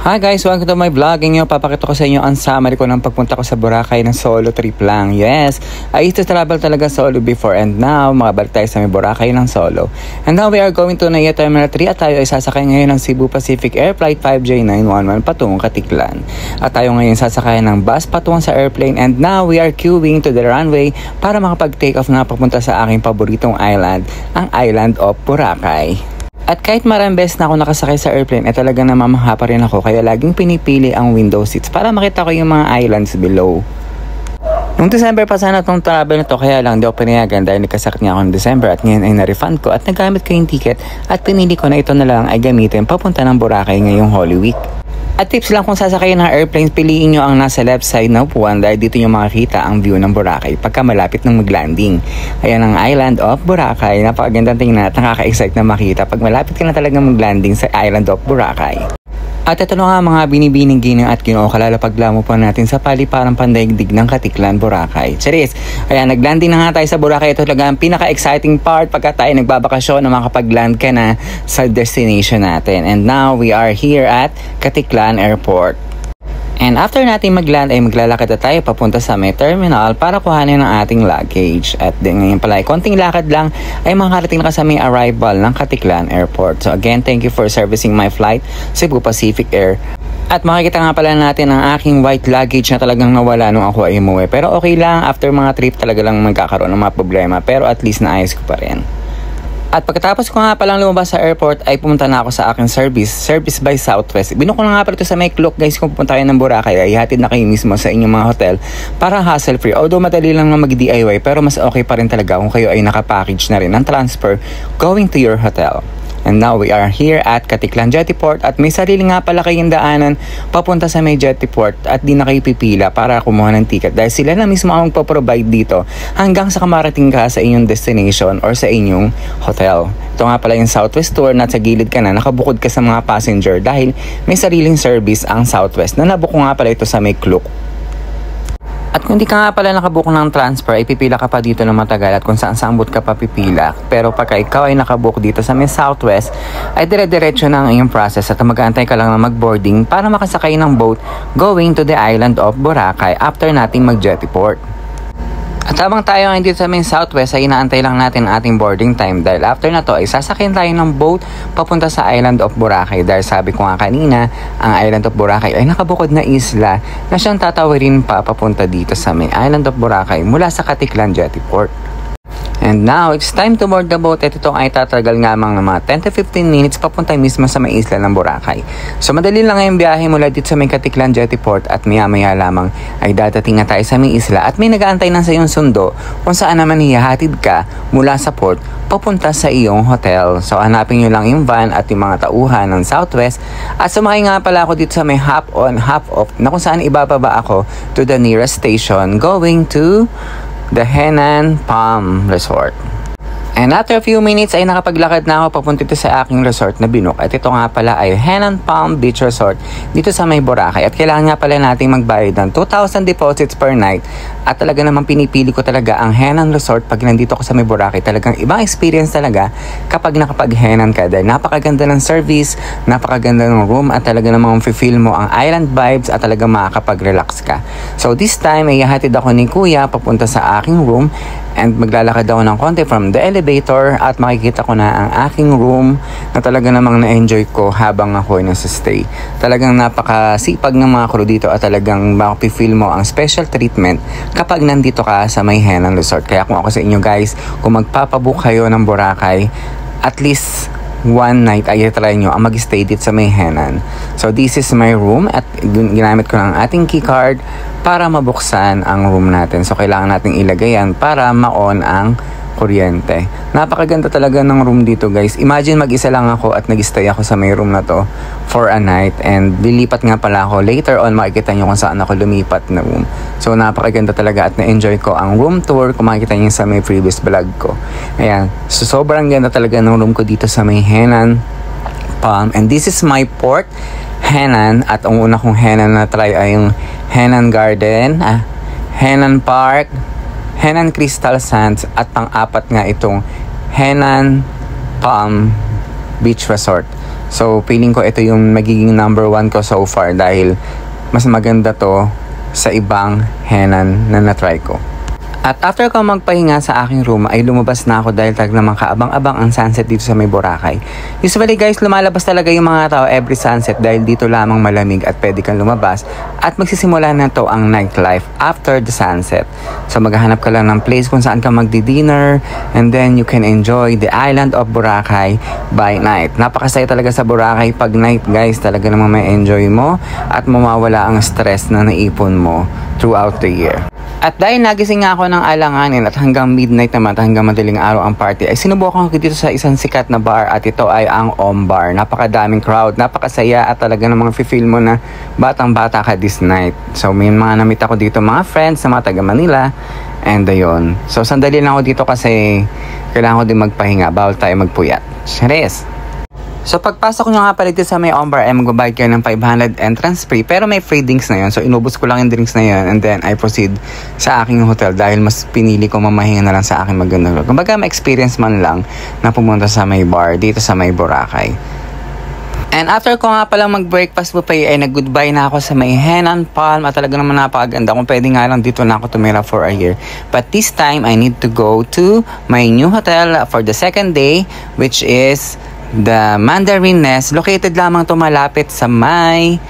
Hi guys, welcome to my vlog. Ngayon papakita ko sa inyo ang summary ko ng pagpunta ko sa Boracay ng solo trip lang. Yes, I used to travel talaga solo before and now makabalik tayo sa may Boracay ng solo. And now we are going to Naiya Terminal 3 at tayo ay sasakay ngayon ng Cebu Pacific Air Flight 5J911 patungong Katiklan. At tayo ngayon sasakay ng bus patungong sa airplane and now we are queuing to the runway para makapag-take off na papunta sa aking paboritong island, ang island of Boracay. At kahit maraming beses na ako nakasakay sa airplane, talagang namamaha pa rin ako kaya laging pinipili ang window seats para makita ko yung mga islands below. Noong December pa sana itong travel na to kaya lang di ako pinayagan dahil nagkasakit nga ako noong December at ngayon ay na-refund ko at nagamit ko yung ticket at pinili ko na ito na lang ay gamitin papunta ng Boracay ngayong Holy Week. At tips lang kung sasakay ng airplane, piliin nyo ang nasa left side na upuan dahil dito nyo makikita ang view ng Boracay pagka malapit ng mag-landing. Ayan ang island of Boracay. Napakagandang tingnan at nakaka-excite na makita pag malapit ka na talaga mag-landing sa island of Boracay. At ito na nga mga binibining ginang at ginoo kalalapagla mo pa natin sa paliparang pandaigdig ng Katiklan, Boracay. Charis, ayan, naglanding na nga tayo sa Boracay. Ito talaga ang pinaka-exciting part pagka tayo nagbabakasyon na makapag-land ka na sa destination natin. And now we are here at Katiklan Airport. And after natin mag-land ay maglalakad na tayo papunta sa may terminal para kuhanin ang ating luggage. At din ngayon pala ay konting lakad lang ay makakarating na sa may arrival ng Katiklan Airport. So again, thank you for servicing my flight, Cebu Pacific Air. At makikita nga pala natin ang aking white luggage na talagang nawala nung ako ay umuwi. Pero okay lang, after mga trip talaga lang magkakaroon ng mga problema. Pero at least naayos ko pa rin. At pagkatapos ko nga palang lumabas sa airport ay pumunta na ako sa aking service by Southwest. Binuko na nga pala ito sa may clock guys kung pupunta kayo ng Boracay ay hatid na kayo mismo sa inyong mga hotel para hassle free. Although madali lang na mag-DIY pero mas okay pa rin talaga kung kayo ay nakapackage na rin ng transfer going to your hotel. And now we are here at Katiklan Jetty Port at may sarili nga pala kayong daanan papunta sa may Jetty Port at di na kayo pipila para kumuha ng ticket dahil sila na mismo ang magpo-provide dito hanggang sa kamarating ka sa inyong destination or sa inyong hotel. Ito nga pala yung Southwest Tour na sa gilid ka na nakabukod ka sa mga passenger dahil may sariling service ang Southwest na nabuko nga pala ito sa may Klook. At kung di ka nga pala nakabook ng transfer, ay pipila ka pa dito ng matagal at kung saan ka pa pipila. Pero pagka ikaw ay nakabook dito sa may Southwest, ay dire-diretso na ang iyong process at mag-aantay ka lang na mag-boarding para makasakay ng boat going to the island of Boracay after nating mag-jetty port. At habang tayo ngayon dito sa main Southwest ay inaantay lang natin ang ating boarding time dahil after na to ay sasakyan tayo ng boat papunta sa island of Boracay dahil sabi ko nga kanina ang island of Boracay ay nakabukod na isla na siyang tatawirin pa papunta dito sa main island of Boracay mula sa Katiklan Jetty Port. And now, it's time to board the boat at ito ay tatagal nga ng mga 10 to 15 minutes papunta mismo sa may isla ng Boracay. So madali lang ngayong biyahe mula dito sa may Katiklan Jetty Port at maya-maya lamang ay dadating na tayo sa may isla at may nag-aantay na sa iyong sundo kung saan naman hihahatid ka mula sa port papunta sa iyong hotel. So hanapin nyo lang yung van at yung mga tauhan ng Southwest at sumakay nga pala ako dito sa may half on, half off na kung saan ibababa ako to the nearest station going to the Henan Palm Resort. And after a few minutes ay nakapaglakad na ako papunta dito sa aking resort na binook. At ito nga pala ay Henan Palm Beach Resort dito sa may Boracay. At kailangan nga pala nating magbayad ng 2,000 deposits per night. At talaga naman pinipili ko talaga ang Henan Resort pag nandito ako sa may Boracay. Talagang ibang experience talaga kapag nakapag-Henan ka. Dahil napakaganda ng service, napakaganda ng room at talaga namang feel mo ang island vibes at talagang makakapag-relax ka. So this time ay hatid ako ni Kuya papunta sa aking room. And maglalakad ako ng konti from the elevator at makikita ko na ang aking room na talaga namang na-enjoy ko habang ako ay nasa stay. Talagang napakasipag ng mga crew dito at talagang makapifeel mo ang special treatment kapag nandito ka sa may Henan Resort. Kaya kung ako sa inyo guys, kung magpapabook kayo ng Boracay, at least one night ay try nyo ang mag-stay dito sa may Henan. So this is my room at ginamit ko ng ating keycard para mabuksan ang room natin. So kailangan nating ilagay yan para ma-on ang kuryente. Napakaganda talaga ng room dito guys. Imagine mag-isa lang ako at nag-stay ako sa may room na to for a night and lilipat nga pala ako. Later on makikita nyo kung saan ako lumipat na room. So napakaganda talaga at na-enjoy ko ang room tour kung makikita nyo sa may previous vlog ko. Ayan. So sobrang ganda talaga ng room ko dito sa may Henan Palm. And this is my port, Henan. At ang una kong Henan na try ay yung Henan Garden, Henan Park, Henan Crystal Sands at pang-apat nga itong Henan Palm Beach Resort. So, feeling ko ito yung magiging number 1 ko so far dahil mas maganda to sa ibang henan na natry ko. At after ko magpahinga sa aking room ay lumabas na ako dahil talaga naman kaabang-abang ang sunset dito sa may Boracay. Usually guys, lumalabas talaga yung mga tao every sunset dahil dito lamang malamig at pwede kang lumabas at magsisimula na to ang nightlife after the sunset. So maghahanap ka lang ng place kung saan ka magdi-dinner and then you can enjoy the island of Boracay by night. Napakasaya talaga sa Boracay pag night guys, talaga naman may enjoy mo at mawawala ang stress na naipon mo throughout the year. At dahil nagising nga ako ng alanganin at hanggang midnight naman, hanggang madaling araw ang party, ay sinubukan ko dito sa isang sikat na bar at ito ay ang Om Bar. Napakadaming crowd, napakasaya at talaga namang feel mo na batang-bata ka this night. So may mga namit ako dito mga friends na mga taga Manila and ayun. So sandali lang ako dito kasi kailangan ko din magpahinga, bawal tayo magpuyat. Cheers! So pagpasok nyo nga pala dito sa may Om Bar ay magbabayad kayo ng 500 entrance fee pero may free drinks na yun. So inubos ko lang yung drinks na yun and then I proceed sa aking hotel dahil mas pinili ko mamahinga na lang sa aking magandang lugar. Kumbaga ma-experience man lang na pumunta sa may bar dito sa may Boracay. And after ko nga palang mag-breakfast buffet ay nag-goodbye na ako sa may Henan Palm at talaga naman napakaganda. Kung pwede nga lang dito na ako tumira for a year. But this time I need to go to my new hotel for the second day which is the Mandarin Nest. Located lamang to malapit sa may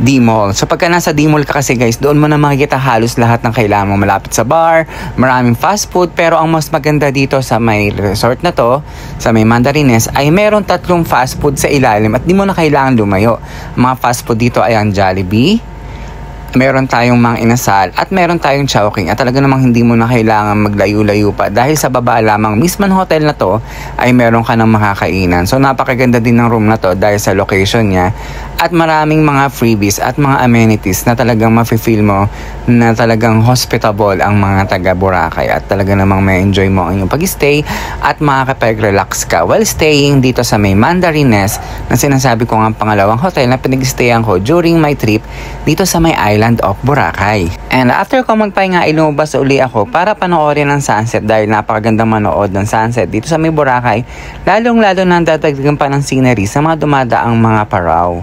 D-Mall. So pagka nasa D-Mall ka kasi guys, doon mo na makikita halos lahat ng kailangan mo. Malapit sa bar, maraming fast food, pero ang mas maganda dito sa may resort na to, sa may Mandarin Nest, ay meron 3 fast food sa ilalim at di mo na kailangan lumayo. Mga fast food dito ay ang Jollibee, meron tayong mga inasal at meron tayong Chowking at talaga namang hindi mo na kailangan maglayo-layo pa dahil sa baba lamang mismo ng hotel na to ay meron ka ng makakainan. So napakaganda din ng room na to dahil sa location niya at maraming mga freebies at mga amenities na talagang mafe-feel mo na talagang hospitable ang mga taga Boracay at talaga namang may enjoy mo ang iyong pag-stay at makakapag-relax ka while staying dito sa may Mandarin Nest na sinasabi ko nga pangalawang hotel na pinag-stayan ko during my trip dito sa may island of Boracay. And after ko magpahinga ay lumabas uli ako para panoorin ang sunset dahil napakagandang manood ng sunset dito sa may Boracay, lalong-lalo na dadagdagan pa ng scenery sa mga dumadaang mga paraw.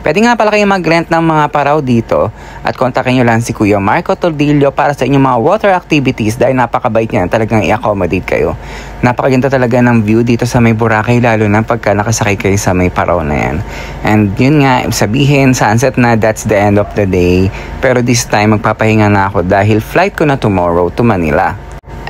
Pwede nga pala kayo mag-rent ng mga paraw dito at kontakin nyo lang si Kuya Marco Tordillo para sa inyong mga water activities dahil napakabait niya, talagang i-accommodate kayo. Napakaganda talaga ng view dito sa may Boracay lalo na pagka nakasakay kayo sa may paraw na yan. And yun nga, sabihin sunset na that's the end of the day, pero this time magpapahinga na ako dahil flight ko na tomorrow to Manila.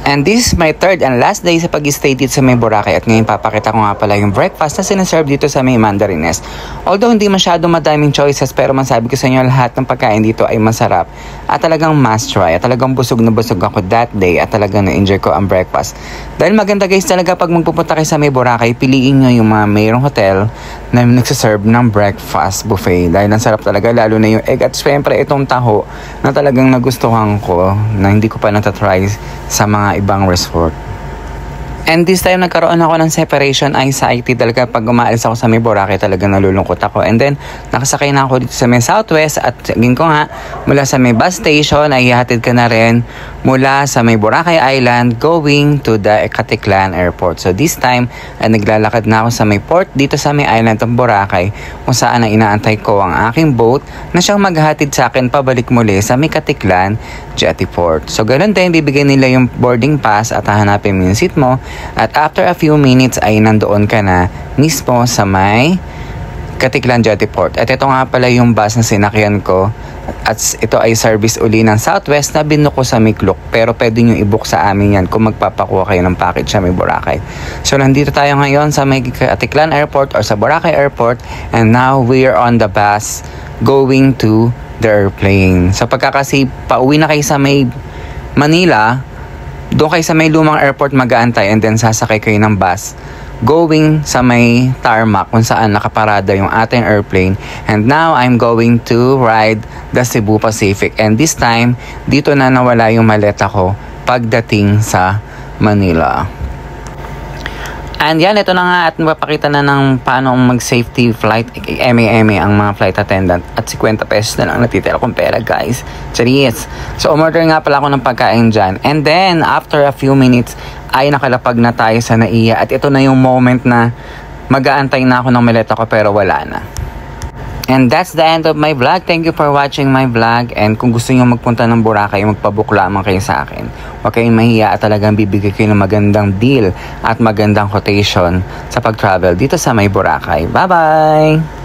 And this is my third and last day sa pag-stay dito sa may Boracay at ngayon papakita ko nga pala yung breakfast na sinaserve dito sa may Mandarin Nest. Although hindi masyado madaming choices pero masabi ko sa inyo lahat ng pagkain dito ay masarap at talagang must try at talagang busog na busog ako that day at talagang na-enjoy ko ang breakfast. Dahil maganda guys talaga pag magpupunta kayo sa may Boracay, piliin nyo yung mga mayroong hotel na nagsaserve ng breakfast buffet dahil ang sarap talaga lalo na yung egg at syempre itong taho na talagang nagustuhan ko na hindi ko pa natatry sa mga ibang resort. And this time nagkaroon ako ng separation anxiety talaga pag umaalis ako sa may Boracay talaga nalulungkot ako. And then nakasakay na ako dito sa may Southwest at sabihin ko nga mula sa may bus station ay ihatid ka na rin mula sa may Boracay Island going to the Caticlan Airport. So this time ay naglalakad na ako sa may port dito sa may island ng Boracay kung saan ang inaantay ko ang aking boat na siyang maghatid sa akin pabalik muli sa may Caticlan Jetty Port. So ganun din bibigyan nila yung boarding pass at hahanapin mo yung seat mo. At after a few minutes ay nandoon ka na mismo sa may Caticlan Jetty Port. At ito nga pala yung bus na sinakyan ko. At ito ay service uli ng Southwest na binuko sa Miklok. Pero pwede nyo i-book sa amin yan kung magpapakuha kayo ng package sa may Boracay. So nandito tayo ngayon sa may Caticlan Airport or sa Boracay Airport. And now we are on the bus going to the airplane. So pagkakasi pauwi na kayo sa may Manila, doon kayo sa may lumang airport mag-aantay and then sasakay kayo ng bus going sa may tarmac kung saan nakaparada yung ating airplane. And now I'm going to ride the Cebu Pacific and this time dito na nawala yung maleta ko pagdating sa Manila. And yan, ito na nga at mapapakita na ng paano mag-safety flight, MAMA ang mga flight attendant at 50 pesos na lang natitira kong pera guys. Charis! So umorder nga pala ako ng pagkain dyan. And then, after a few minutes, ay nakalapag na tayo sa NAIA. At ito na yung moment na mag-aantay na ako ng maleta ko pero wala na. And that's the end of my vlog. Thank you for watching my vlog. And kung gusto nyo magpunta ng Boracay, magpabook lamang kayo sa akin. Huwag kayong mahiya at talagang bibigay kayo ng magandang deal at magandang quotation sa pag-travel dito sa may Boracay. Bye-bye!